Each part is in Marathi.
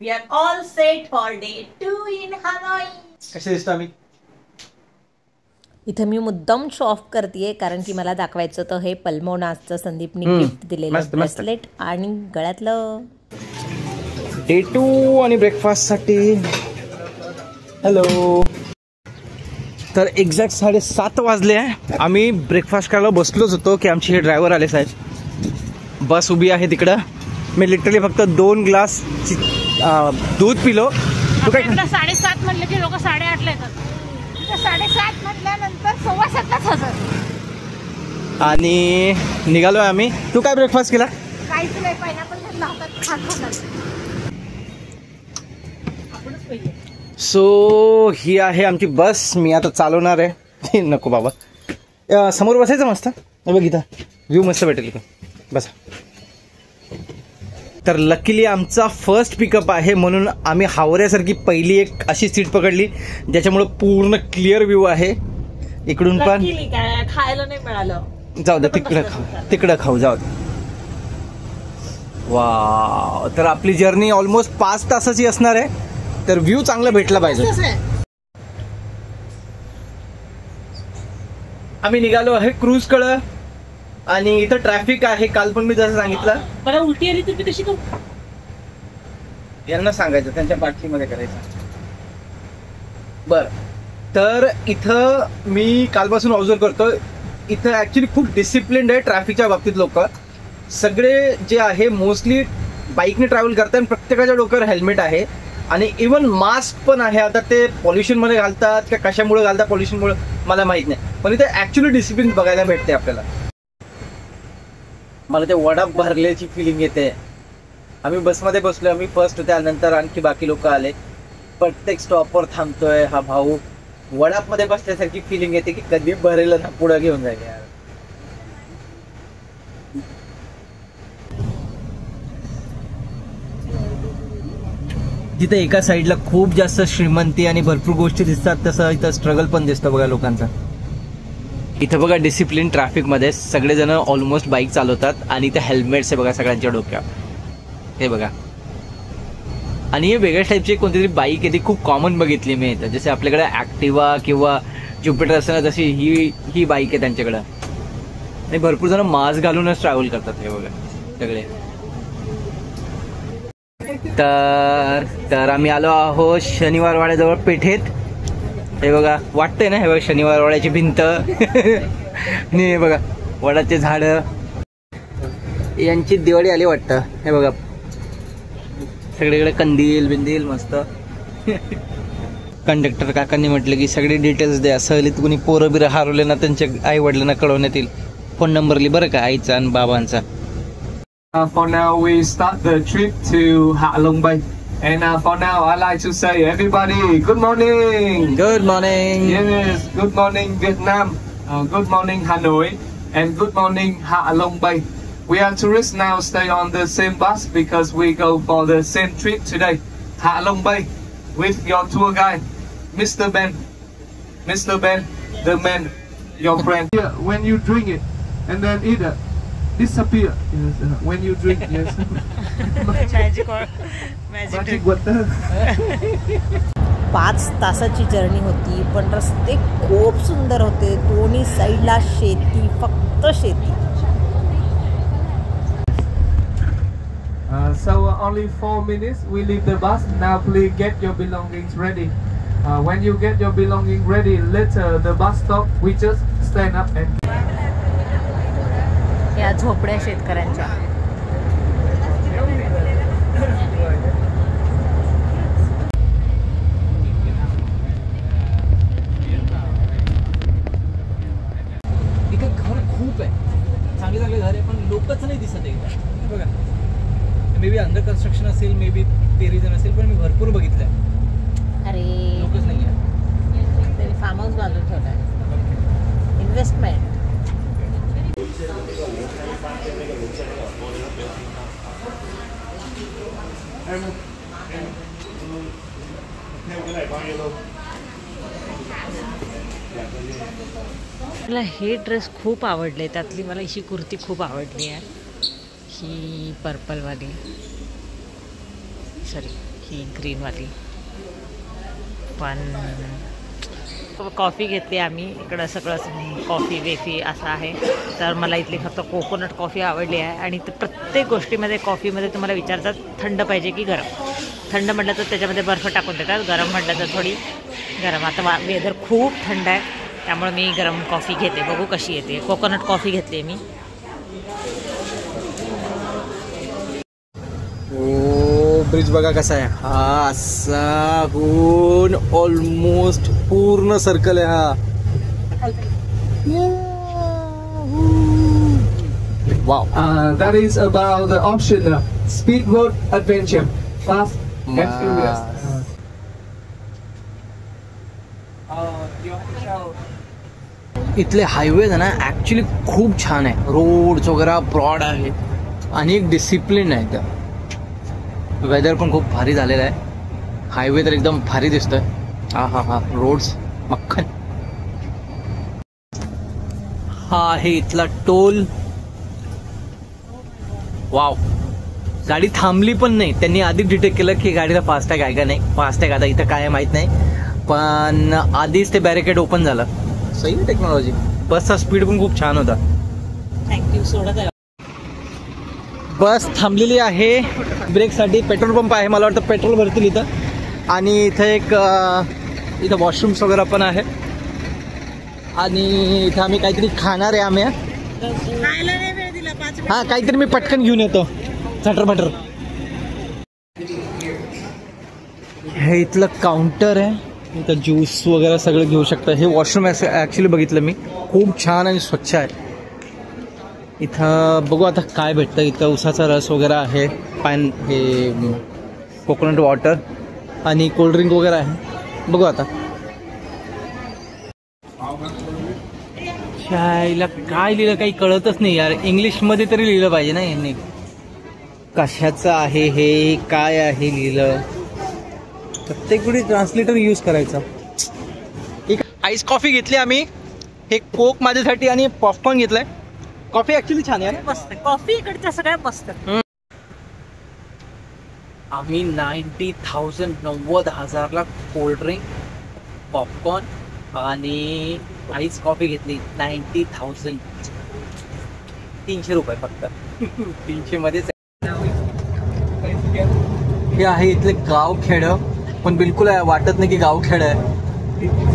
We are all set for day 2 in Hanoi. कसे दिसतो आम्ही? इथं मी मुद्दाम शो ऑफ करतेय कारण की मला दाखवायचं होतं हे पल्मोनासचं संदीपनी गिफ्ट दिलेलं ब्रेसलेट आणि गळ्यातलं. डे 2 आणि ब्रेकफास्टसाठी. हॅलो. तर एक्झॅक्ट 7:30 वाजले आहे. आम्ही ब्रेकफास्ट करायला बसलोच होतो की आमचे हे ड्रायव्हर आले साहेब. बस उभी आहे तिकडं. मी लिटरली फक्त 2 ग्लास दूध पिलो. तू काय 7:30 म्हटलं की लोक 8:30ला येतात. 7:30 म्हटल्यानंतर 7:15 हजार आणि निघालोय आम्ही. तू काय ब्रेकफास्ट केला? काहीच नाही. पायनॅपल घेतला होता खात. सो ही आहे आमची बस. मी आता चालवणार आहे. नको बाबा, समोर बसायचं मस्त. बघ इथं व्ह्यू मस्त भेटेल इथं. बसा. तर लकीली आमचा फर्स्ट पिकअप आहे म्हणून आम्ही हावऱ्यासारखी पहिली एक अशी सीट पकडली ज्याच्यामुळे पूर्ण क्लिअर व्ह्यू आहे इकडून पण. खायला नाही मिळालं. जाऊ दे, तिकडं खाऊ. जाऊ दे. वा, तर आपली जर्नी ऑलमोस्ट 5 तासाची असणार आहे. तर व्ह्यू चांगला भेटला पाहिजे. आम्ही निघालो आहे क्रूज कडे आणि इथं ट्रॅफिक आहे. काल पण मी जसं सांगितलं. मला उलटी आली तर कशी करू? यांना सांगायचं, त्यांच्या पाठीमध्ये करायचं. बर, तर इथं मी कालपासून ऑब्झर्व करतो, इथं ऍक्च्युली खूप डिसिप्लिन्ड आहे ट्रॅफिकच्या बाबतीत. लोक सगळे जे आहे मोस्टली बाईकने ट्रॅव्हल करतात आणि प्रत्येकाच्या डोक्यावर हेल्मेट आहे आणि इवन मास्क पण आहे. आता ते पॉल्युशन मध्ये घालतात का कशामुळे घालतात, पॉल्युशनमुळे मला माहित नाही, पण इथे ऍक्च्युली डिसिप्लिन बघायला भेटते आपल्याला. मला ते वडा भरल्याची फिलिंग येते. आम्ही बसमध्ये बसलो, आम्ही फर्स्ट होते, नंतर आणखी बाकी लोक आले. प्रत्येक स्टॉपवर थांबतोय हा भाऊ. वडापमध्ये बसल्यासारखी फिलिंग येते की कधी भरेल ना पुढे घेऊन जाईल यार. जिथे एका साईडला खूप जास्त श्रीमंती आणि भरपूर गोष्टी दिसतात तसं इथं स्ट्रगल पण दिसतं बघा लोकांचा. इथं बघा डिसिप्लिन ट्रॅफिकमध्ये सगळेजण ऑलमोस्ट बाईक चालवतात आणि इथे हेल्मेट्स आहे बघा सगळ्यांच्या डोक्यात. हे बघा. आणि हे वेगळ्या टाईपची कोणती तरी बाईक आहे ती खूप कॉमन बघितली मी इथं. जसे आपल्याकडे ॲक्टिवा किंवा ज्युपिटर असतं ना, तशी ही बाईक आहे त्यांच्याकडं. आणि भरपूर जण मास्क घालूनच ट्रॅव्हल करतात. हे बघा सगळे. तर आम्ही आलो आहोत शनिवार वाड्याजवळ पेठेत. हे बघा वाटतंय ना, हे बघा शनिवार वाड्याची भिंत आणि हे बघा वडाचे झाड. यांची दिवाळी आली वाटतं. हे बघा सगळीकडे कंदील बिंदील मस्त. कंडक्टर काकांनी म्हटलं की सगळे डिटेल्स द्या, सहलीत कुणी पोरं बिरं हरवले ना त्यांच्या आई वडिलांना कळवण्यात येईल. फोन नंबर लिहि बरं का आईचा आणि बाबांचा. For now, we start the trip to Hạ Long Bay. And for now, I like to say, everybody, good morning. Good morning. Yes, good morning Vietnam. Good morning Hanoi. And good morning Hạ Long Bay. We are tourists now, stay on the same bus because we go for the same trip today. Hạ Long Bay with your tour guide, Mr. Ben. Mr. Ben, the man, your friend. Yeah, when you drink it, and then either disappear. Yes, when you drink, yes. Magic water. 5 तासाची जर्नी होती पण रस्ते खूप सुंदर होते. दोन्ही साईडला शेती, फक्त शेती. So only 4 minutes we leave the bus. Now please get your belongings ready. When you get your belongings ready, later the bus stop, we just stand up and या झोपड्या शेतकऱ्यांच्या. इथे घर खूप आहे, चांगले चांगले घर आहे पण लोकच नाही दिसत आहे. बघा मे बी अंडर कन्स्ट्रक्शन असेल, मे बी ते रिझन असेल, पण मी भरपूर बघितलंय. अरे लोकच नाही आहे. फार्म हाऊस बाजून ठेवला आहे. इन्व्हेस्टमेंट. मला हे ड्रेस खूप आवडले. त्यातली मला ही कुर्ती खूप आवडली आहे, ही पर्पलवाली. सॉरी ही ग्रीनवाली. पण कॉफी घेतली आम्ही. इकडं सगळं कॉफी वेफी असं आहे. तर मला इथली फक्त कोकोनट कॉफी आवडली आहे. आणि प्रत्येक गोष्टीमध्ये कॉफीमध्ये तुम्हाला विचारतात थंड पाहिजे की गरम. थंड म्हटलं तर त्याच्यामध्ये बर्फ टाकून देतात, गरम म्हटलं तर थोडी गरम. आता वेदर खूप थंड आहे त्यामुळे मी गरम कॉफी घेते. बघू कशी येते. कोकोनट कॉफी घेतली मी. ब्रिज बघा कसा आहे. हा असा होऊन ऑलमोस्ट पूर्ण सर्कल आहे हा. Wow. That is about the option speedboat adventure, fast and furious. इथले हायवेज आहे ना ॲक्च्युली खूप छान आहे. रोड्स वगैरे ब्रॉड आहे आणि एक डिसिप्लिन आहे इथं. वेदर पण खूप भारी झालेलं आहे. हायवे तर एकदम भारी दिसतोय. हा हा हा रोड्स मक्खन. हा आहे इथला टोल. वाव. गाडी थांबली पण नाही. त्यांनी आधी डिटेक्ट केलं की गाडीला फास्टॅग आहे का नाही. फास्टॅग आता इथं काय माहीत नाही पण आधीच ते बॅरिकेड ओपन झालं. सही आहे टेक्नॉलॉजी. बसचा स्पीड पण खूप छान होता. थँक्यू. सोडत बस थांबलेली आहे ब्रेकसाठी. पेट्रोल पंप आहे. मला वाटतं पेट्रोल भरतील इथं. आणि इथं एक इथं वॉशरूम्स वगैरे पण आहे. आणि इथं आम्ही काहीतरी खाणार आहे. आम्ही हां काहीतरी मी पटकन घेऊन येतो चटरपटर. हे इथलं काउंटर आहे. इथं ज्यूस वगैरे सगळं घेऊ शकतं. हे वॉशरूम ॲक्च्युली बघितलं मी. खूप छान आणि स्वच्छ आहे. इथं बघू आता काय भेटतं. इथं उसाचा रस वगैरे आहे. हे कोकोनट वॉटर आणि कोल्ड्रिंक वगैरे आहे. बघू आता शाळेला काय लिहिलं काही कळतच नाही यार. इंग्लिशमध्ये तरी लिहिलं पाहिजे ना यांनी. कशाचं आहे हे काय आहे लिहिलं. प्रत्येक वेळी ट्रान्सलेटर यूज करायचा. एक आईस कॉफी घेतली आम्ही. हे कोक माझ्यासाठी आणि पॉपकॉर्न घेतलाय. कॉफी ऍक्च्युली छान आहे. मस्त कॉफी इकडच्या सगळ्या मस्त. आम्ही 90,000 कोल्ड्रिंक पॉपकॉर्न आणि आईस कॉफी घेतली. 90,000. 300 रुपये फक्त. 300 मध्येच. हे आहे इथले गावखेड. पण बिलकुल वाटत नाही की गावखेड आहे.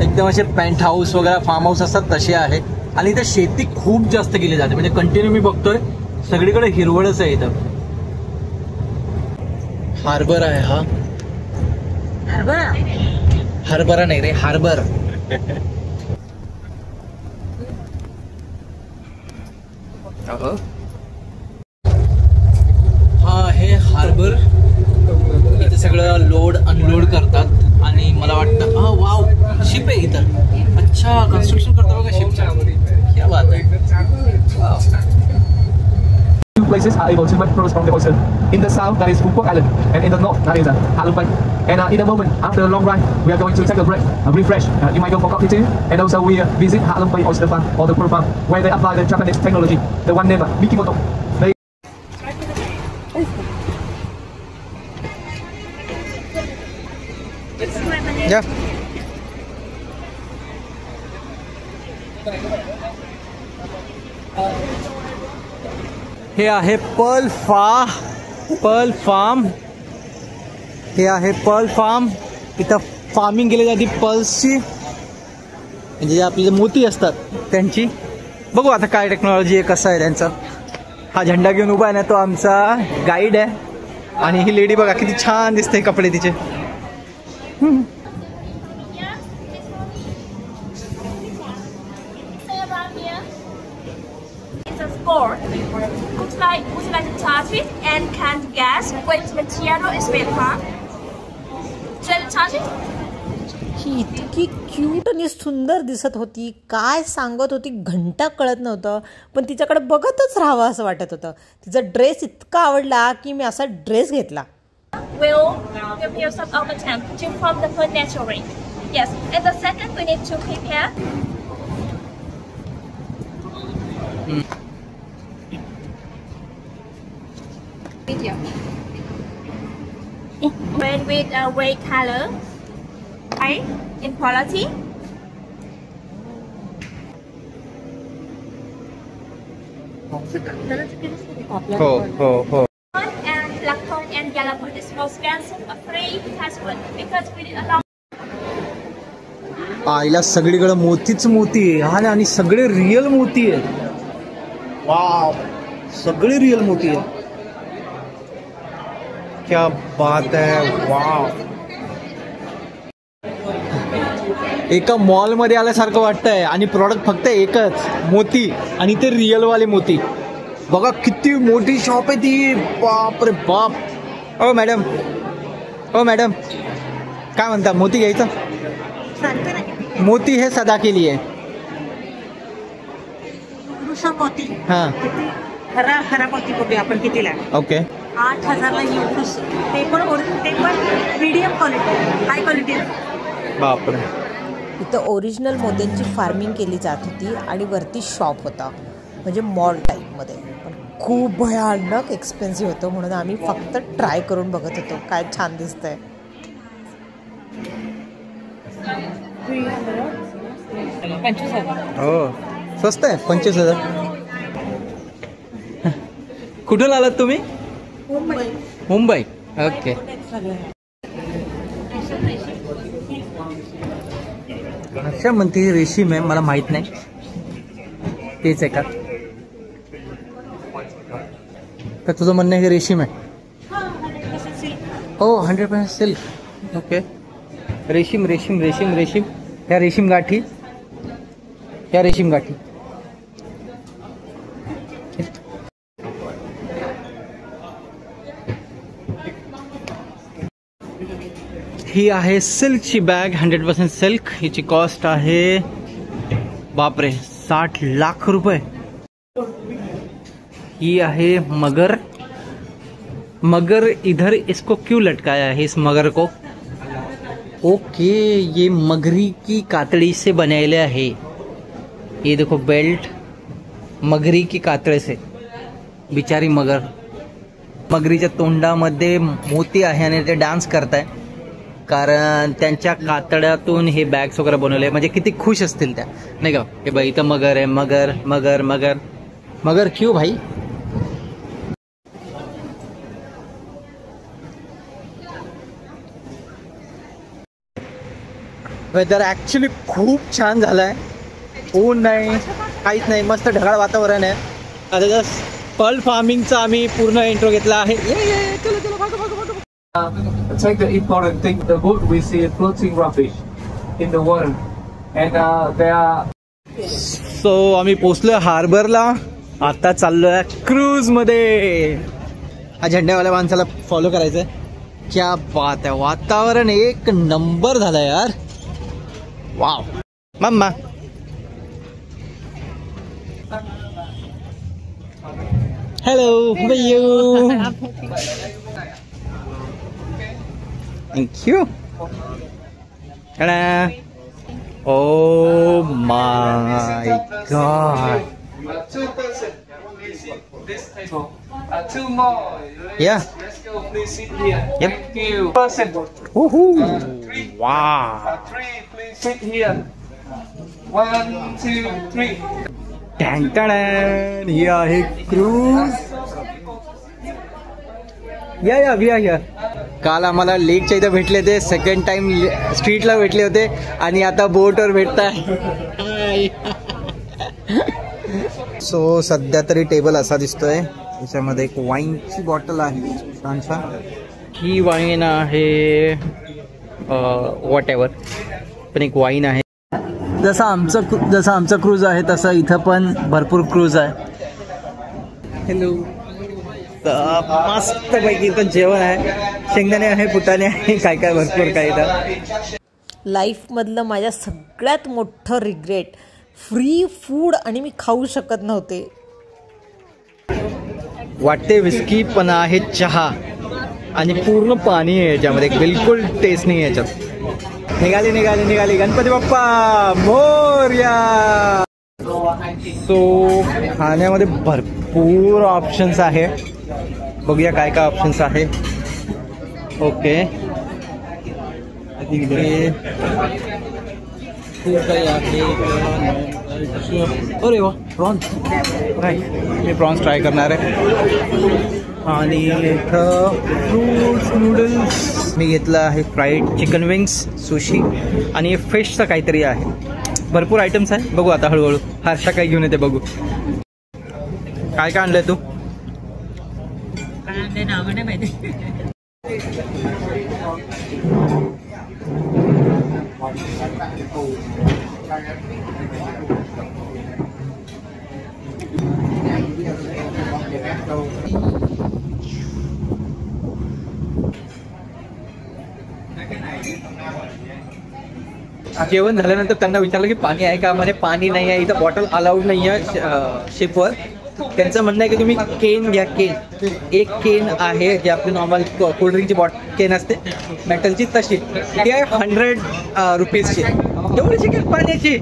एकदम असे पेंट हाऊस वगैरे फार्म हाऊस असतात तसे आहे. आणि इथं शेती खूप जास्त केली जाते. म्हणजे कंटिन्यू मी बघतोय सगळीकडे हिरवळच आहे इथं. हार्बर आहे हा. हरभरा नाही रे हार्बर. हा हे हार्बर. इथे सगळं लोड अनलोड करतात. आणि मला वाटतं हा वाव शिप आहे इथं. अच्छा कन्स्ट्रक्शन करतात बघा शिपचं. क्या बात आहे. Two places are able to make tourists from the ocean. In the south, that is Phu Quoc Island, and in the north, that is Ha Long Bay. And in a moment, after a long ride, we are going to take a break, refresh. You might go for coffee too, and also we visit Ha Long Bay Oyster Farm or the Pearl Farm, where they apply the Japanese technology, the one named Mikimoto. Yeah. हे आहे पर्ल फार्म. हे आहे पर्ल फार्म. इथं फार्मिंग केली जाते पर्ल्सची. म्हणजे जे आपले मोती असतात त्यांची. बघू आता काय टेक्नॉलॉजी आहे कसं आहे त्यांचं. हा झेंडा घेऊन उभा आहे ना तो आमचा गाईड आहे. आणि ही लेडी बघा किती छान दिसते कपडे तिचे. Would you like to charge it and canned gas with material is made from? Should I charge it? ही इतकी क्यूट आणि सुंदर दिसत होती. काय सांगत होती घंटा कळत नव्हतं. पण तिच्याकडे बघतच राहावं असं वाटत होतं. तिचा ड्रेस इतका आवडला की मी असा ड्रेस घेतला. We'll give you some of the time to form the food naturally. Yes, and the second we need to prepare. Made with a red color, right? In quality. हो हो हो. And black corn and yellow corn is most expensive, but free transport because we did a lot. आईला सगळीकडे मोतीच मोती आहे आणि सगळे रिअल मोती आहे. वाव, सगळे रिअल मोती आहे. क्या बात आहे. वाव, एका मॉल मध्ये आल्यासारखं वाटतंय आणि प्रॉडक्ट फक्त एकच, मोती, आणि ते रिअल वाले मोती. बघा किती मोठी शॉप आहे ती. बाप रे बाप. ओ मॅडम, ओ मॅडम, काय म्हणता, मोती घ्यायचं? मोती है सदा के लिए. मोती हां, खरा खरा मोती बघूया आपण कितीला. ओके. 8,000ला एवढंच. ते पण मीडियम क्वालिटी, हाय क्वालिटी. बापरे. इथं ओरिजिनल मोत्यांची फार्मिंग केली जात होती आणि वरती शॉप होता, म्हणजे मॉल टाईपमध्ये. पण खूप भयानक एक्सपेन्सिव्ह होतं, म्हणून आम्ही फक्त ट्राय करून बघत होतो काय छान दिसतंय. हो, स्वस्त आहे. 25,000. कुठून आलात तुम्ही? मुंबई. ओके. अच्छा, म्हणते रेशीम आहे, मला माहित नाही. तेच आहे का? का तुझं म्हणणं आहे की रेशीम आहे? हो, 100% सिल्क. ओके. रेशीम रेशीम रेशीम रेशीम. ह्या रेशीम गाठी, ह्या रेशीम गाठी. ही आहे सिल्कची बॅग, 100% सिल्क. हिची कॉस्ट आहे, बापरे, 60 लाख रुपये. ही आहे मगर. मगर इधर इसको क्यों लटकाया है, इस मगर को? ओके, ये मगरी की कातड़ी से बनाएले है. ये देखो बेल्ट मगरी की कातड़े से. बिचारी मगर, मगरीच्या तोंडामध्ये मोती आहे आणि ते डान्स करताय, कारण त्यांच्या कातड्यातून हे बॅग्स वगैरे बनवले. म्हणजे किती खुश असतील त्या, नाही का? हे बाई, इथं मगर आहे. मगर मगर मगर मगर क्यों भाई? वेदर ॲक्च्युली खूप छान झालं आहे. ऊन नाही, काहीच नाही, मस्त ढगाळ वातावरण आहे. आता जस्ट पर्ल फार्मिंगचा आम्ही पूर्ण इंट्रो घेतला आहे. Take the important thing, the boat we see floating rubbish in the water, and they are. So आम्ही पोचलो हार्बरला. आता चाललोय क्रूज मध्ये. हा झेंड्यावाल्या माणसाला फॉलो करायचंय. क्या बात आहे, वातावरण एक नंबर झालं यार. वाव. मम्मा, hello, you. Thank you. Oh my God. 2 person, please sit this table. 2 more. Yeah. Let's go. Please sit here. Yep. Thank you. Person. Woohoo. 3. Wow. 3. Please sit here. 1, 2, 3. टँटण. ही आहे क्रूज. या वी आर हियर. काल आम्हाला लेकच्या इथं भेटले ते, सेकंड टाइम स्ट्रीटला भेटले होते, आणि आता बोटवर भेटताय. सो सध्या तरी टेबल असा दिसतोय. त्याच्यामध्ये एक वाईनची बॉटल आहे छानसा. ही वाईन आहे वॉट एव्हर, पण एक वाईन आहे. जसा आमचा क्रूज आहे तसा इथं पण भरपूर क्रूज आहे. हॅलो. मस्त पैकी इथं जेवण आहे, शेंगदाणे आहे, फुटाणे आहे, काय काय भरपूर काय इथं. लाईफमधलं माझ्या सगळ्यात मोठं रिग्रेट, फ्री फूड आणि मी खाऊ शकत नव्हते. वाटते विस्की, पण आहे चहा आणि पूर्ण पाणी आहे याच्यामध्ये, बिलकुल टेस्ट नाही याच्यात. निघाली गणपती बाप्पा मोरया. सो खाण्यामध्ये भरपूर ऑप्शन्स आहे. बघूया काय काय ऑप्शन्स आहे. ओके अरे वा प्रॉन्स राईट, मी प्रॉन्स ट्राय करणार आहे. आणि इथं फ्रूट्स नूडल्स मी घेतलं आहे, फ्राईड चिकन विंग्स, सुशी आणि फिशचं काहीतरी आहे. भरपूर आयटम्स आहे. बघू आता हळूहळू. हर्षा काय घेऊन येते बघू. काय काय आणलंय तू? काय आणलंय नाव नाही माहिती. जेवण झाल्यानंतर त्यांना विचारलं की पाणी आहे का? म्हणे पाणी नाही आहे, इथं बॉटल अलाउड नाही आहे शिपवर. त्यांचं म्हणणं आहे की तुम्ही केन घ्या. केन, एक केन आहे जे आपली नॉर्मल कोल्ड्रिंकची केन असते मेटलची, तशी ती आहे 100 रुपीजची. एवढीशी केन पाण्याची.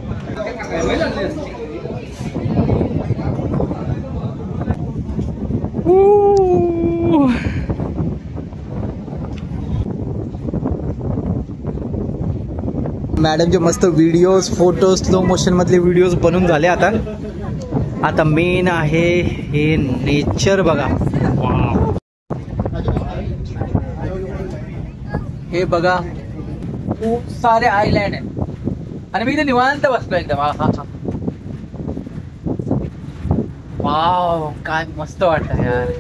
मॅडमचे मस्त व्हिडिओज, फोटोज, स्लो मोशन मधले व्हिडिओज बनून झाले. आता मेन आहे हे नेचर बघा. हे बघा खूप सारे आयलँड आहेत आणि मी इथे निवांत बसलो एकदम. वाव, काय मस्त वाटतं यार.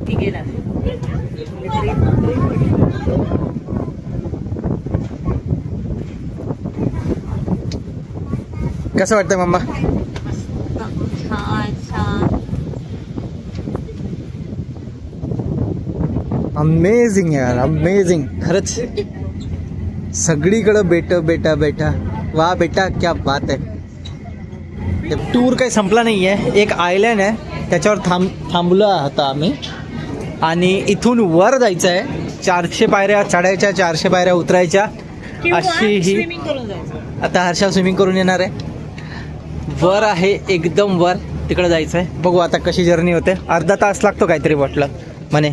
ठीक आहे ना. कसं वाटतंय मम्मा? अमेझिंग यार, अमेझिंग खरंच. सगळीकडं बेटा. वा बेटा, क्या बात आहे. टूर काही संपला नाही आहे. एक आयलँड आहे त्याच्यावर थांबलो होता आम्ही आणि इथून वर जायचं आहे. 400 पायऱ्या चढायच्या, 400 पायऱ्या उतरायच्या. अशी ही आता हर्षा स्विमिंग करून येणार आहे. वर आहे एकदम वर, तिकडे जायचं आहे. बघू आता कशी जर्नी होते. अर्धा तास लागतो काहीतरी म्हटलं म्हणे.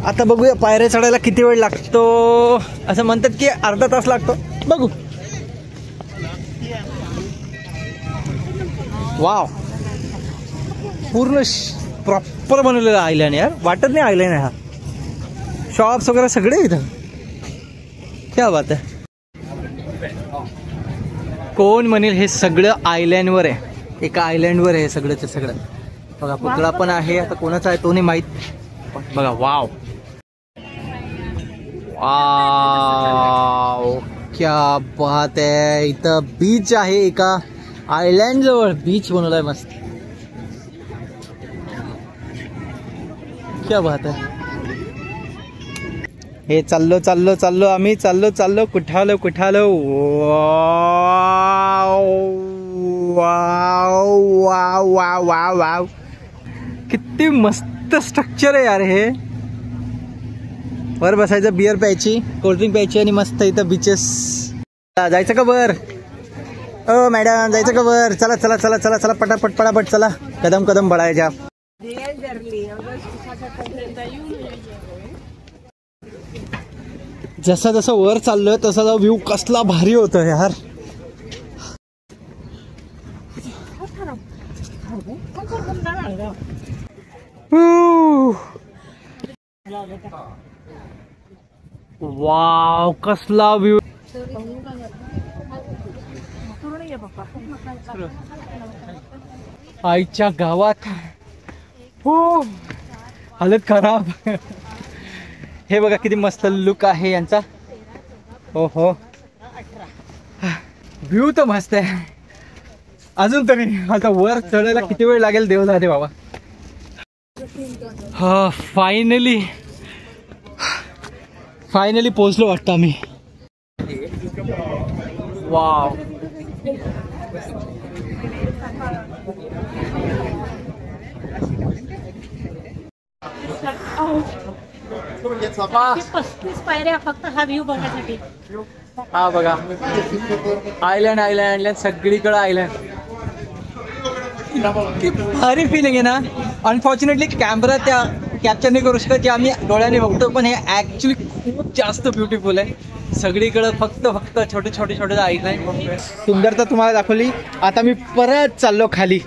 आता बघूया पायऱ्या चढायला किती वेळ लागतो. असं म्हणतात की अर्धा तास लागतो. बघू. वाव, पूर्ण प्रॉपर बनवलेलं आयलँड यार. वाटत नाही आयलँड आहे हा. शॉप्स वगैरे सगळे इथं. क्या बात आहे. कोण म्हणेल हे सगळं आयलँडवर आहे. एका आयलँडवर आहे सगळंच सगळं. बघा पुतळा पण आहे. आता कोणाचा आहे तो नाही माहीत. बघा वाव वाव, क्या बात आहे. इथं बीच आहे. एका आयलँड जवळ बीच बनवलाय मस्त. क्या बात आहे. हे चाललो आम्ही. चाललो कुठालो. वाव, किती मस्त स्ट्रक्चर आहे यार हे. वर बसायचं, बियर प्यायची, कोल्ड्रिंक प्यायची आणि मस्त इथं बीचेस. जायचं का वर? ओ मॅडम, जायचं का वर? चला पटापट चला. कदम बढायच्या. जसं वर चाललोय तसा व्ह्यू कसला भारी होतो यार. वाव, कसला व्ह्यू. आईच्या गावात. हो, हालत खराब. हे बघा किती मस्त लुक आहे यांचा. हो, व्ह्यू तर मस्त आहे. अजून तरी आता वर चढायला किती वेळ लागेल देव जाणे बाबा. हा, फायनली पोहोचलो वाटतं आम्ही. वाव, पस्तीस पायऱ्या फक्त हा व्ह्यू बघण्यासाठी. हा बघा, आयलँड सगळीकडे आयलँड. भारी फिलिंग आहे ना. अनफॉर्च्युनेटली कॅप्चर नाही करू शकत, जे आम्ही डोळ्याने बघतो, पण हे ॲक्च्युली खूप जास्त ब्युटिफुल आहे. सगळीकडं फक्त छोटे छोटे छोटे आईलाईन सुंदरता तुम्हाला दाखवली. आता मी परत चाललो खाली.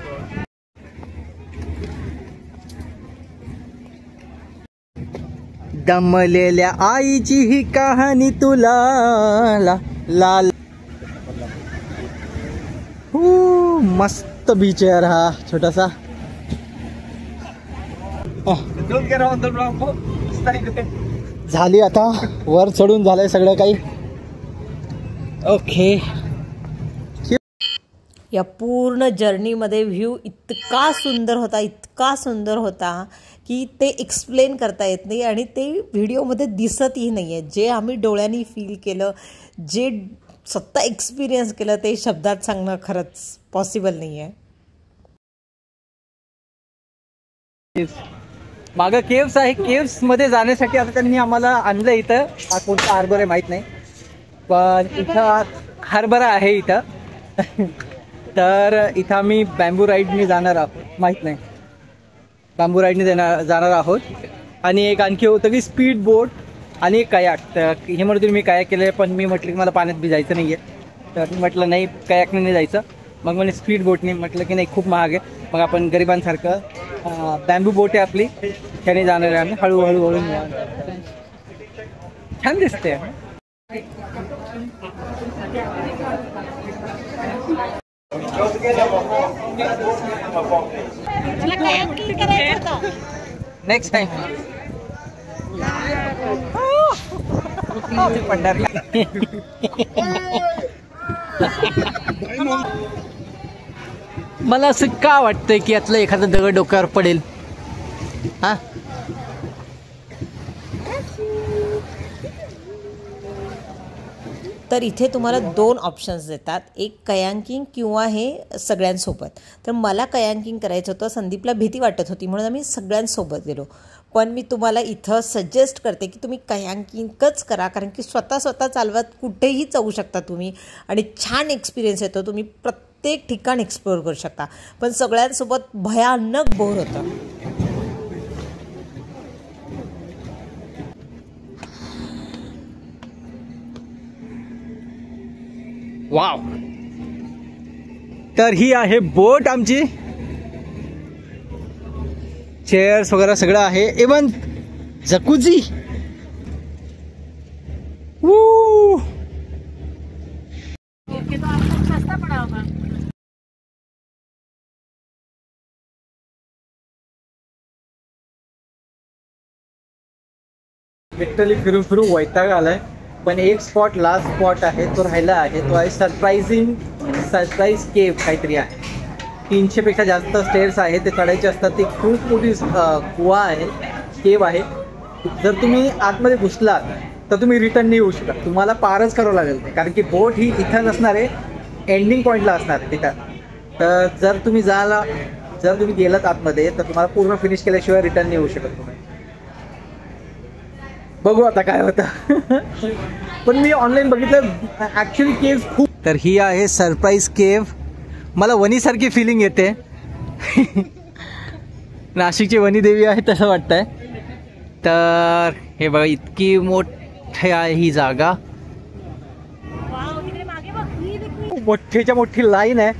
दमलेल्या आईची ही कहाणी तुला लाल. मस्त बीच आहे हा छोटासा. झाली आता वर चढून झालंय सगळं काही. ओके. या पूर्ण जर्नीमध्ये व्ह्यू इतका सुंदर होता की ते एक्सप्लेन करता येत नाही आणि ते व्हिडिओमध्ये दिसतही नाही आहे. जे आम्ही डोळ्यांनी फील केलं, जे स्वतः एक्सपिरियन्स केलं, ते शब्दात सांगणं खरंच पॉसिबल नाही आहे. मागं केव्स आहे. केव्समध्ये जाण्यासाठी आता त्यांनी आम्हाला आणलं इथं. कोणता हार्बर आहे माहीत नाही, पण इथं हार्बर आहे इथं. तर इथं आम्ही बॅम्बू राईडने जाणार आहोत. माहीत नाही, बांबू राईडने जाणार आहोत. आणि एक आणखी होतं की स्पीड बोट आणि कयाक. तर हे म्हणून मी कयाक केलं, पण मी म्हटलं की मला पाण्यात बी जायचं नाही आहे. तर मी म्हटलं नाही, कयाकने नाही जायचं. मग मला स्पीड बोटने म्हटलं की नाही, खूप महाग आहे. मग आपण गरिबांसारखं बॅम्बू बोट आहे आपली, त्याने जाणार आहे आम्ही. हळूहळू छान दिसते. नेक्स्ट टाइम मला असं का वाटतंय की यातलं एखादं दगड डोक्यावर पडेल. हा, तर इथे तुम्हाला 2 ऑप्शन्स देतात, एक कयांकिंग किंवा हे सगळ्यांसोबत. तर मला कयांकिंग करायचं होतं, संदीपला भीती वाटत होती म्हणून आम्ही सगळ्यांसोबत गेलो. पण मी तुम्हाला इथं सजेस्ट करते की तुम्ही कयांकिंगच करा, कारण की स्वतः चालवत कुठेही जाऊ शकता तुम्ही आणि छान एक्सपिरियन्स येतो. तुम्ही प्रत्येक ठिकाण एक्सप्लोअर करू शकता. पण सगळ्यांसोबत भयानक बोर होतं. वाव. तर ही आहे बोट आमची. चेअर्स वगैरे सगळं आहे, इवन जकुजी. लिटरली फिरून फिरून वैताग आलाय. पण एक स्पॉट, लास्ट स्पॉट आहे, तो राहिला आहे. तो आहे सरप्राईज केव काहीतरी आहे. 300 पेक्षा जास्त स्टेअर्स आहेत, ते चढायचे असतात. ती खूप मोठी कुवा आहे, केव आहे. जर तुम्ही आतमध्ये घुसलात तर तुम्ही रिटर्न नाही येऊ शकत, तुम्हाला पारच करावं लागेल. कारण की बोट ही इथं नसणार आहे, एंडिंग पॉईंटला असणार आहे तिथं. तर जर तुम्ही गेलात आतमध्ये तर तुम्हाला पूर्ण फिनिश केल्याशिवाय रिटर्न नाही येऊ शकत तुम्ही. बघू आता काय होतं. पण मी ऑनलाईन बघितलं ॲक्च्युली केव्ह खूप. तर ही आहे सरप्राईज केव्ह. मला वणीसारखी फिलिंग येते. नाशिकची वणी देवी आहे तसं वाटतंय. तर हे बघा, इतकी मोठी आहे ही जागा. मोठीच्या मोठी लाईन आहे.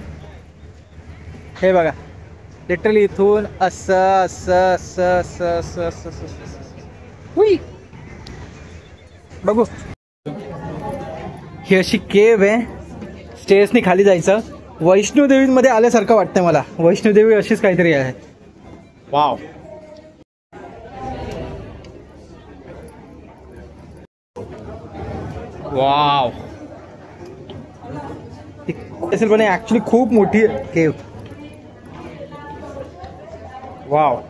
हे बघा, लिटरली इथून असं असं असं असं असं असं असं बघू. ही अशी केव आहे, स्टेअर्सनी खाली जायचं. वैष्णोदेवीमध्ये आल्यासारखं वाटतं मला. वैष्णोदेवी अशीच काहीतरी आहे. वाव. वाव. असेल पण ऍक्च्युली खूप मोठी केव. Wow.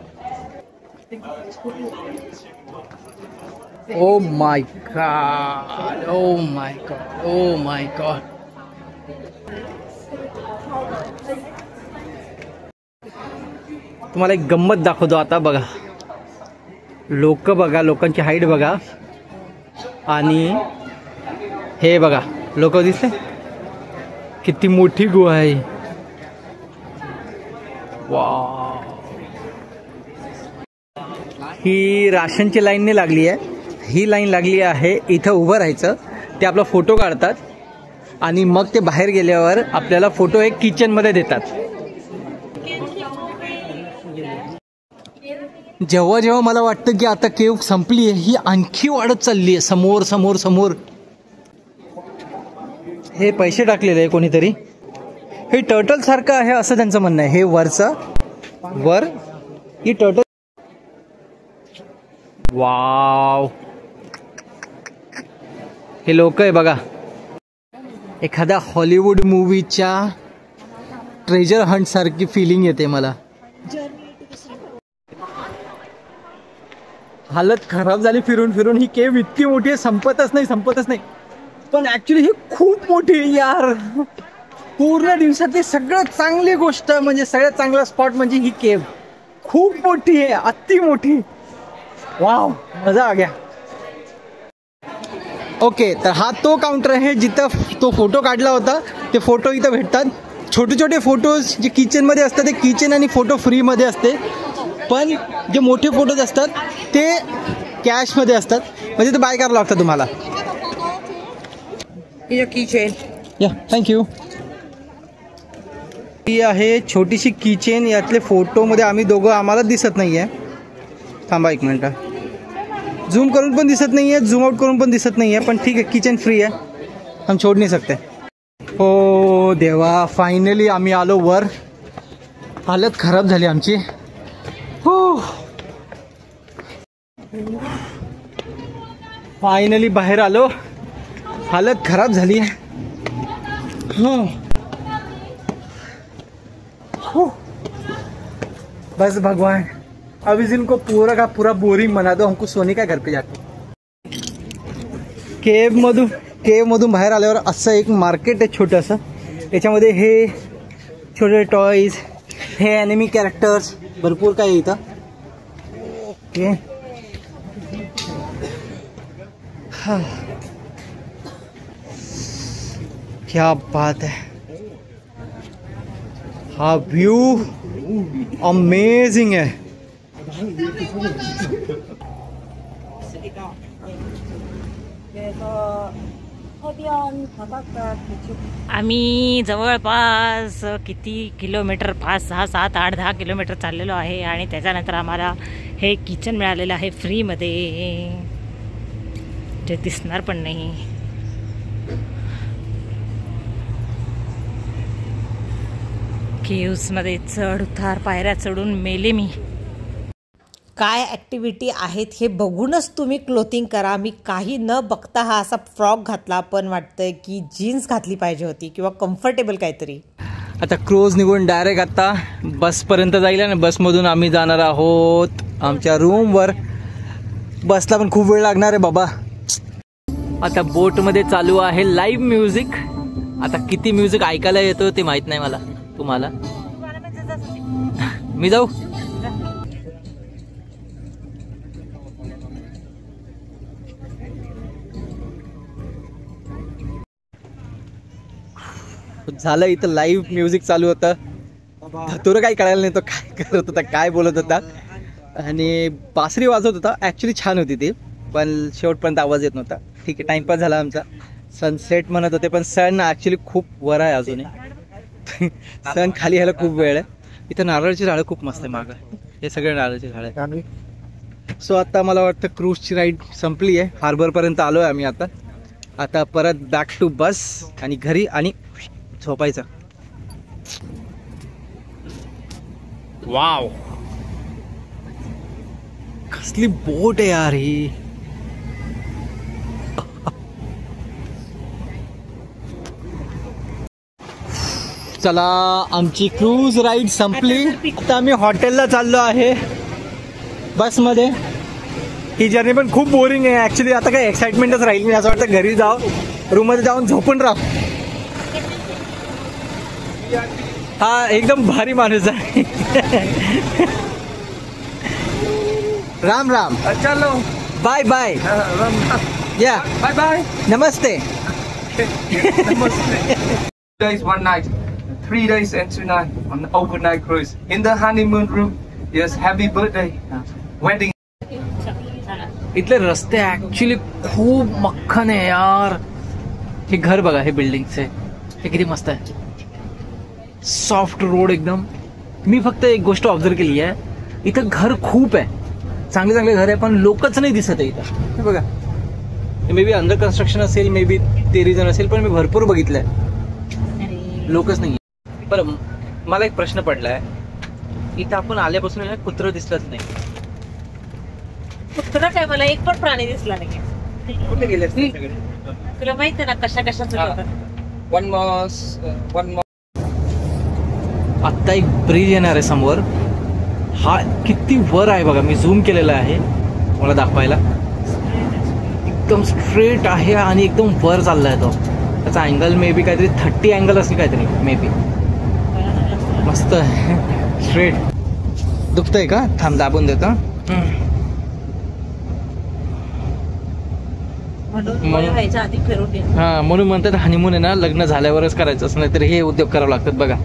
Oh my god, oh my god, oh my god. तुम्हाला एक गंमत दाखवतो आता. बघा, लोक बघा, लोकांची हाईट बघा. आणि हे बघा, लोक दिसते किती मोठी गुहा आहे. वाव. ही राशनची लाईनने लागली आहे. ही लाईन लागली आहे इथं उभं राहायचं. ते आपला फोटो काढतात आणि मग ते बाहेर गेल्यावर आपल्याला फोटो एक किचनमध्ये देतात. जेव्हा जेव्हा मला वाटतं की आता केव संपली आहे, ही आणखी वाढत चालली आहे. समोर समोर समोर हे पैसे टाकलेले आहे कोणीतरी. हे टर्टल सारखं आहे असं त्यांचं म्हणणं आहे. हे वरचं वर ही टर्टल. वाव, हे लोक आहे बघा. एखाद्या हॉलिवूड मूवीच्या ट्रेजर हंट सारखी फिलिंग येते मला. हालत खराब झाली फिरून फिरून. ही केव इतकी मोठी आहे, संपतच नाही. पण ऍक्च्युली ही खूप मोठी आहे यार. पूर्ण दिवसातली सगळ्यात चांगली गोष्ट म्हणजे सगळ्यात चांगला स्पॉट म्हणजे ही केव. खूप मोठी आहे, अति मोठी. वाव, मजा आ गया. ओके, तर हा तो काउंटर आहे जिथं तो फोटो काढला होता. ते फोटो इथं भेटतात. छोटे छोटे फोटोज जे किचनमध्ये असतात ते किचन आणि फोटो फ्रीमध्ये असते. पण जे मोठे फोटोज असतात ते कॅशमध्ये असतात, म्हणजे ते बाय करावं लागतं तुम्हाला. किचन या, थँक्यू. ही आहे छोटीशी किचन. यातले फोटोमध्ये आम्ही दोघं आम्हाला दिसत नाही आहे. थांबा एक मिनटं. झूम करून पण दिसत नाही आहे, झूम आउट करून पण दिसत नाही आहे. पण ठीक आहे, किचन फ्री आहे, हम छोड़ नहीं सकते. हो देवा, फायनली आम्ही आलो वर. हालत खराब झाली आमची. हो, फायनली बाहेर आलो. हालत खराब झाली है. बस भगवान, अब इस दिन को पूरा का पूरा बोरिंग बना दो. हमको सोने का घर पे जाके. केव मधून बाहेर आल्यावर असं एक मार्केट आहे छोटंसं. याच्यामध्ये हे छोटे टॉईज, हे अॅनिमी कॅरेक्टर्स, भरपूर काय इथं. ओके, क्या बात है. हा व्यू अमेजिंग है. आम्ही जवळपास किती किलोमीटर, 5, 6, 7, 8, 10 किलोमीटर चाललेलो आहे. आणि त्याच्यानंतर आम्हाला हे किचन मिळालेलं आहे फ्रीमध्ये, जे दिसणार पण नाही. केव्समध्ये चढ उतार, पायऱ्या चढून मेले मी. काय ॲक्टिव्हिटी आहेत हे बघूनच तुम्ही क्लोथिंग करा. मी काही न बघता हा असा फ्रॉक घातला, पण वाटतंय की जीन्स घातली पाहिजे होती किंवा कम्फर्टेबल काहीतरी. आता क्रोज निघून डायरेक्ट आता बसपर्यंत जाईल आणि बसमधून आम्ही जाणार आहोत आमच्या रूमवर. बसला पण खूप वेळ लागणार आहे बाबा. आता बोटमध्ये चालू आहे लाईव्ह म्युझिक. आता किती म्युझिक ऐकायला येतो ते माहित नाही मला. तुम्हाला मी जाऊ. झालं, इथं लाईव्ह म्युझिक चालू होतं. तुला काही कळायला नाही तो काय करत होता, काय बोलत होता. आणि बासरी वाजवत होता. ॲक्च्युली छान होती ती, पण शेवटपर्यंत आवाज येत नव्हता. ठीक आहे, टाइमपास झाला आमचा. सनसेट म्हणत होते, पण सन ॲक्च्युली खूप वर आहे अजूनही. सन खाली यायला खूप वेळ आहे. इथं नारळची झाडं खूप मस्त आहे मागं. हे सगळे नारळची झाडं आहे. सो आता मला वाटतं क्रूजची राईड संपली आहे. हार्बरपर्यंत आलो आहे आम्ही. आता परत बॅक टू बस आणि घरी आणि झोपायचं. वाव, कसली बोट आहे यार ही. चला, आमची क्रूज राईड संपली. आता आम्ही हॉटेलला चाललो आहे बसमध्ये. ही जर्नी पण खूप बोरिंग आहे ॲक्च्युली. आता काही एक्साइटमेंटच राहील नाही. असं वाटतं घरी जाऊ, रूममध्ये जाऊन झोपून राहू. हा एकदम भारी माणूस आहे. राम राम. चलो, बाय बाय. या, bye bye. Namaste. Namaste. 2 days, 1 night, 3 days and 2 nights on the overnight cruise in the honeymoon room. Yes, happy birthday, wedding. इथले रस्ते ऍक्च्युली खूप मक्खन आहे यार. हे घर बघा, हे बिल्डिंगचे हे किती मस्त आहे. सॉफ्ट रोड एकदम. मी फक्त एक गोष्ट ऑब्झर्व केली आहे, इथं घर खूप आहे, चांगले चांगले घर आहे, पण लोकच नाही दिसत आहे इथं. हे बघा, मे बी अंडर कन्स्ट्रक्शन असेल, मे बी ते रिझन असेल, पण मी भरपूर बघितलंय, लोकच नाही. बरं, मला एक प्रश्न पडलाय, इथं आपण आल्यापासून कुत्रं दिसलंच नाही. कुत्रा काय, मला एक पण प्राणी दिसला नाही. कुठे गेले तुला माहिती ना कशा कशाचं. आत्ता एक ब्रिज येणार आहे समोर. हा किती वर आहे बघा, मी झूम केलेला आहे मला दाखवायला. एकदम स्ट्रेट आहे आणि एकदम वर चाललाय तो. त्याचा अँगल मे बी काहीतरी 30 अँगल असेल काहीतरी, मे बी. मस्त आहे, स्ट्रेट. दुखतंय का? थांब, दाबून देतो. हा, म्हणून म्हणतात हनीमून आहे ना लग्न झाल्यावरच करायचं असं, नाही तर हे उद्योग करावं लागतात बघा.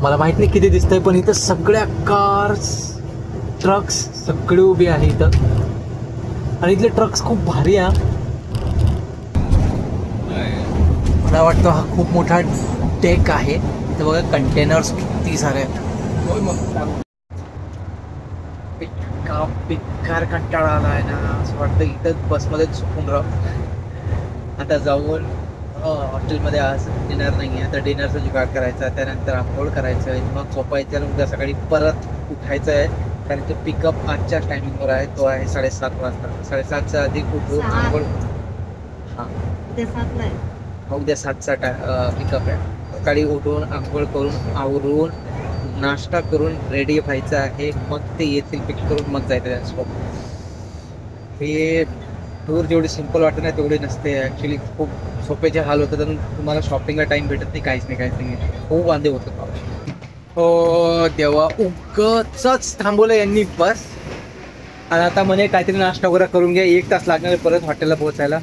मला माहित नाही किती दिसतंय, पण इथं सगळ्या कार्स, ट्रक्स सगळे उभे आहे इथं. आणि इथले ट्रक्स खूप भारी आहे. मला वाटतं हा खूप मोठा डेक आहे. इथं बघा कंटेनर्स किती सारे आहेत. बेकार कंटाळा आला आहे ना, असं वाटतं इथं बसमध्ये झोपून राहू. आता जाऊन हॉटेलमध्ये आज डिनर नाही आहे, आता डिनरचं जुगाड करायचा, त्यानंतर आंघोळ करायचं, मग झोपायचं आणि उद्या सकाळी परत उठायचं आहे. कारण ते पिकअप आजच्या टायमिंगवर आहे, तो आहे 7:30 वाजता. 7:30च्या आधी उठून आंघोळ. हां, उद्या 7चा पिकअप आहे. सकाळी उठून आंघोळ करून आवरून नाश्ता करून रेडी व्हायचं आहे, मग ते येतील पिक करून मग जायचं त्यांच्यासोबत. हे टूर जेवढी सिम्पल वाटतं ना तेवढी नसते ॲक्च्युली. खूप सोपेचे हाल होतात आणि तुम्हाला शॉपिंगला टाईम भेटत नाही, काहीच नाही. खूप वांदे होतात. हो तेव्हा उगाचच थांबवलं यांनी बस. आणि आता म्हणे काहीतरी नाश्ता वगैरे करून घ्या, 1 तास लागणार परत हॉटेलला पोहोचायला.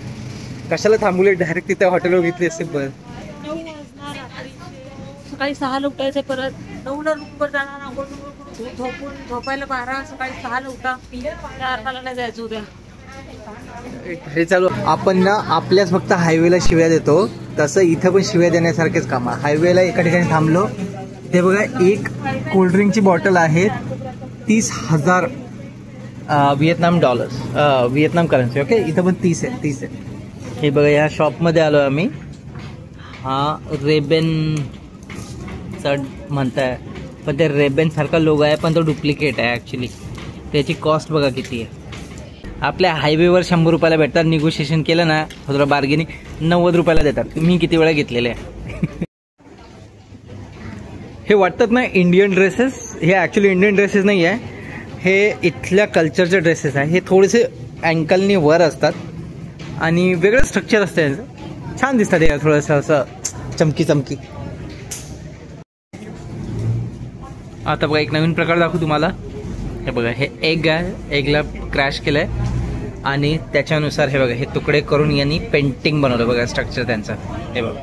कशाला थांबवले, डायरेक्ट तिथे हॉटेलवर घेतली असते बस. सकाळी 6ला उठायचं, परत 9ला रूमवर जाणार, आंघोळ झोपून झोपायला 12, सकाळी 6ला उठा, 4ला नाही जायचं उद्या. हे चालू आपण ना आपल्याच फक्त हायवेला शिव्या देतो, तसं इथं पण शिव्या देण्यासारखेच काम. हायवेला एका ठिकाणी थांबलो, ते बघा एक कोल्ड्रिंकची बॉटल आहे 30,000 Vietnam dollars, Vietnam currency. Okay, इथं पण 30 आहे. हे बघा, या शॉपमध्ये आलो आम्ही. हा रेबेन चढ म्हणताय, पण ते रेबेन सारखा लोगो आहे, पण तो डुप्लिकेट आहे ॲक्च्युली. त्याची कॉस्ट बघा किती आहे. आपल्या हायवेवर 100 रुपयाला भेटतात, निगोशिएशन केलं ना थोडं बार्गेनिंग 90 रुपयाला देतात. मी किती वेळा घेतलेले आहे. हे वाटतात ना इंडियन ड्रेसेस, हे ॲक्च्युली इंडियन ड्रेसेस नाही आहे, हे इथल्या कल्चरचे ड्रेसेस आहे. हे थोडेसे अँकलनी वर असतात आणि वेगळं स्ट्रक्चर असतं यांचं. छान दिसतात हे, थोडंसं असं चमकी. आता बघा एक नवीन प्रकार दाखवू तुम्हाला. हे बघा, हे एग आहे, एगला क्रॅश केलं आहे आणि त्याच्यानुसार हे बघा हे तुकडे करून यांनी पेंटिंग बनवलं. बघा स्ट्रक्चर त्यांचा. हे बघा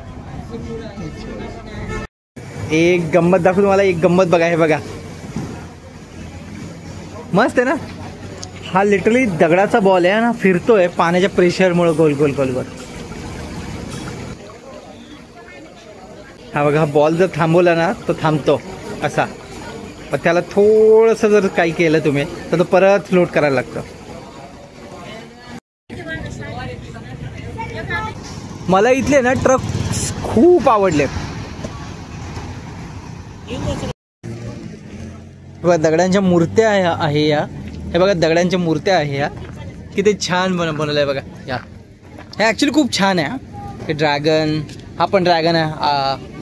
एक गंमत दाखवू तुम्हाला, एक गंमत बघा. हे बघा मस्त आहे ना. हा लिटरली दगडाचा बॉल आहे ना, फिरतोय पाण्याच्या प्रेशरमुळे गोल गोल गोल गोल. हा बघा, हा बॉल जर थांबवला ना तो थांबतो असा, पण त्याला थोडंसं जर काही केलं तुम्ही तर तो परत फ्लोट करायला लागतं. मला इथले ना ट्रक खूप आवडले. बघा दगडांच्या मूर्त्या आहे या. हे बघा दगडांच्या मूर्त्या आहे या, किती छान बनवलं आहे बघा. या हे ॲक्च्युली खूप छान आहे. हे ड्रॅगन, हा पण ड्रॅगन आहे.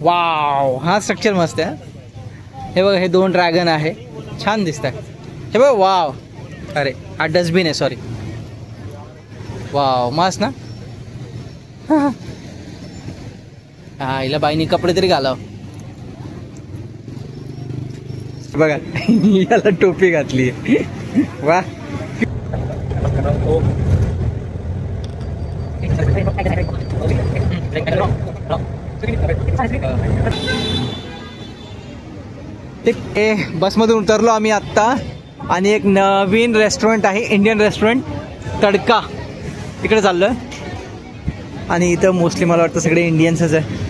वाव, हा स्ट्रक्चर मस्त आहे. हे बघा हे 2 ड्रॅगन आहे, छान दिसत आहे. हे बघा वाव, अरे हा डस्टबिन आहे, सॉरी. वाव मस्त ना. हा हिला बाईनी कपडे तरी घालाव. बघा याला टोपी घातली. वा, बसमधून उतरलो आम्ही आत्ता आणि एक नवीन रेस्टॉरंट आहे, इंडियन रेस्टॉरंट तडका, तिकडे चाललोय. आणि इथं मोस्टली मला वाटतं सगळे इंडियन्सच आहे.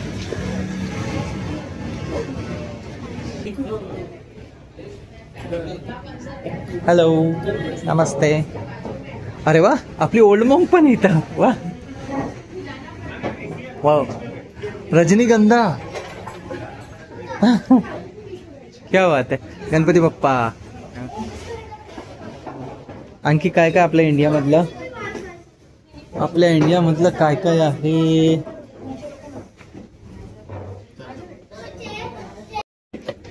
हॅलो, नमस्ते. अरे वा, आपली ओल्ड मॉन्क पण इथं. वा वाव, रजनीगंधा. क्या बात आहे. गणपती बाप्पा. आणखी काय काय आपल्या इंडियामधलं, आपल्या इंडियामधलं काय काय आहे.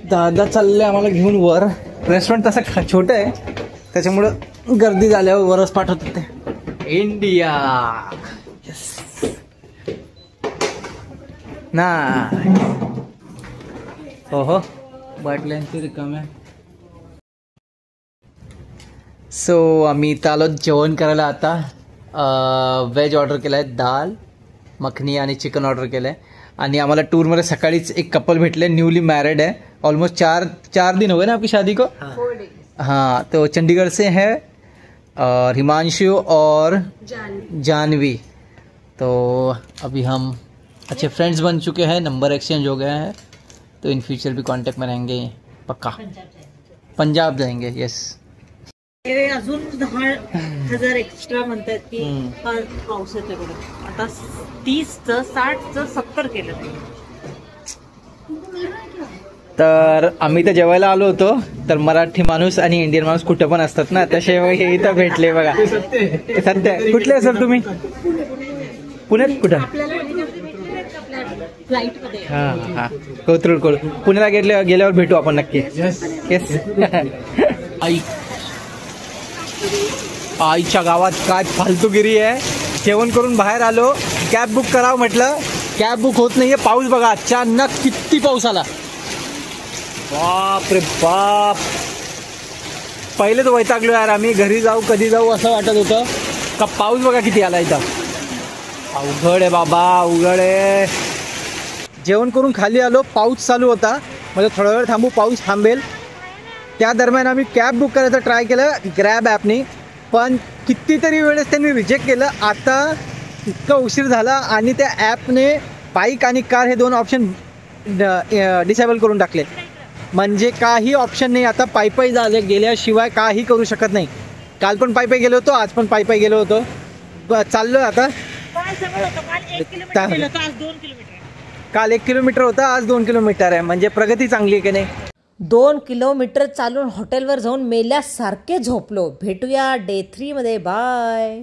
दादा चालले आम्हाला घेऊन वर. रेस्टॉरंट तसं छोटं आहे त्याच्यामुळं गर्दी झाल्यावर वरच पाठवतात ते. इंडिया ना. हो बाटल्यांची रिकाम आहे. सो आम्ही इथं आलो जेवण करायला. आता व्हेज ऑर्डर केलं आहे, दाल मखनी आणि चिकन ऑर्डर केलं आहे. आणि आम्हाला टूरमध्ये सकाळीच एक कपल भेटले, न्यूली मॅरिड है, ऑलमोस्ट चार दिन हो गए ना आपकी शादी को. हाँ, तो चंडीगढ़ से है और हिमांशु और जानवी. तो अभी हम अच्छे फ्रेंड्स बन चुके हैं, नंबर एक्सचेंज हो गया है, तो इन फ्यूचर भी कांटेक्ट में रहेंगे पक्का. पंजाब जाएंगे. येस. अजून 10,000 एक्स्ट्रा म्हणतात की पाऊस येते बघा. आता 30चं 60चं 70 केलं नाही. तर आम्ही तर जेवायला आलो होतो, तर मराठी माणूस आणि इंडियन माणूस कुठं पण असतात ना, त्याशिवाय हे इथं भेटले बघा. सध्या कुठले असेल तुम्ही? पुण्यात कुठं? हां हां, कोथरूड. पुण्याला गेल्यावर भेटू आपण नक्की. येस. आईच्या गावात काय फालतूगिरी आहे. जेवण करून बाहेर आलो, कॅब बुक करावं म्हटलं, कॅब बुक होत नाहीये. पाऊस बघा, अचानक किती पाऊस आला. बाप रे बाप. पहिले तर वैतागलो यार आम्ही, घरी जाऊ कधी जाऊ असं वाटत होतं. का पाऊस बघा किती आला इथं. अवघड आहे बाबा, अवघड आहे. जेवण करून खाली आलो, पाऊस चालू होता. म्हणजे थोडा वेळ थांबू, पाऊस थांबेल. त्या दरम्यान आम्ही कॅब बुक करायचं ट्राय केलं ग्रॅब ॲपनी, पण कितीतरी वेळेस त्यांनी रिजेक्ट केलं. आता इतका उशीर झाला आणि त्या ॲपने बाईक आणि कार हे 2 ऑप्शन डिसेबल करून टाकले. म्हणजे काही ऑप्शन नाही आता. पायी झाले गेल्याशिवाय काही करू शकत नाही. काल पण पायी गेलो होतो, आज पण पायी गेलो होतो. चाललो आता. काल 1 किलोमीटर होता, आज 2 किलोमीटर आहे. म्हणजे प्रगती चांगली आहे की नाही. 2 किलोमीटर चालून हॉटेलवर जाऊन मेल्यासारखे झोपलो. भेटूया डे 3 मध्ये. बाय.